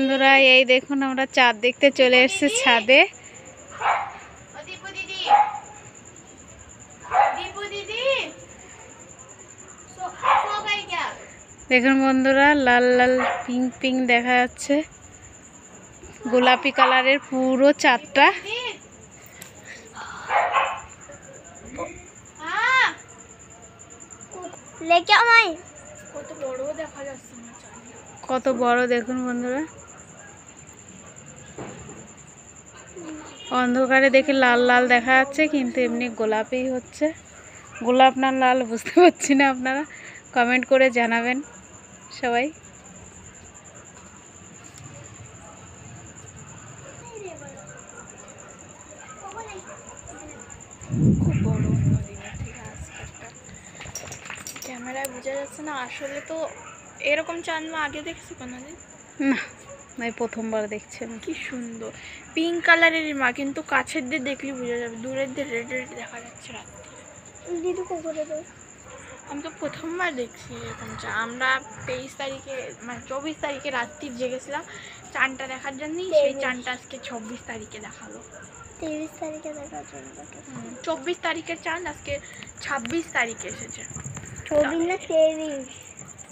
বন্ধুরা, এই দেখুন আমরা চাঁদ দেখতে চলে এসেছি ছাদে। দেখুন বন্ধুরা, লাল লাল পিঙ্ক পিঙ্ক দেখা যাচ্ছে, গোলাপি কালারের পুরো চাঁদটা। কত বড় দেখুন বন্ধুরা, অন্ধকারে দেখে লাল লাল দেখা যাচ্ছে, কিন্তু এমনি গোলাপি হচ্ছে। গোলাপ না লাল বুঝতে পারছি না, আপনারা কমেন্ট করে জানাবেন সবাই। খুব বড় অন্যদিনের থেকে আজকেরটা ক্যামেরায় বোঝা যাচ্ছে না। আসলে তো এরকম চাঁদ আগে দেখছি কোনোদিন না, আমি প্রথমবার দেখছি। কি সুন্দর পিঙ্ক কালারের মা, কিন্তু কাছের দিয়ে দেখলে বোঝা যাবে, দূরের দিয়ে রেড রেড দেখা যাচ্ছে রাত্রে। আমি তো প্রথমবার দেখছি এরকম চাঁদ। আমরা 23 তারিখে মানে 24 তারিখে রাত্রি জেগেছিলাম চাঁদটা দেখার জন্যই, সেই চাঁদটা আজকে 26 তারিখে দেখালো। 23 তারিখে দেখার জন্য 24 তারিখের চাঁদ আজকে 26 তারিখে এসেছে। 24 না 23?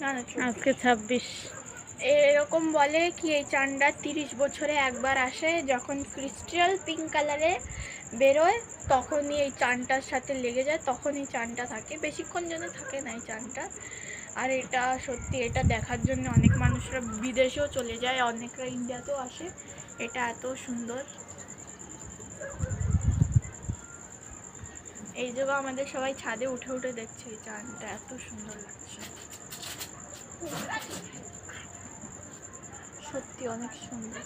না না, আজকে 26। এরকম বলে কি এই চাঁদটা 30 বছরে একবার আসে, যখন ক্রিস্টাল পিঙ্ক কালারে বেরোয় তখনই এই চাঁদটার সাথে লেগে যায়, তখন এই চাঁদটা থাকে, বেশিক্ষণ জন্য থাকে না এই চাঁদটা। আর এটা সত্যি, এটা দেখার জন্য অনেক মানুষরা বিদেশেও চলে যায়, অনেকরা ইন্ডিয়াতেও আসে। এটা এত সুন্দর, এই জন্য আমাদের সবাই ছাদে উঠে উঠে দেখছে এই চাঁদটা, এত সুন্দর লাগছে, সত্যি অনেক সুন্দর।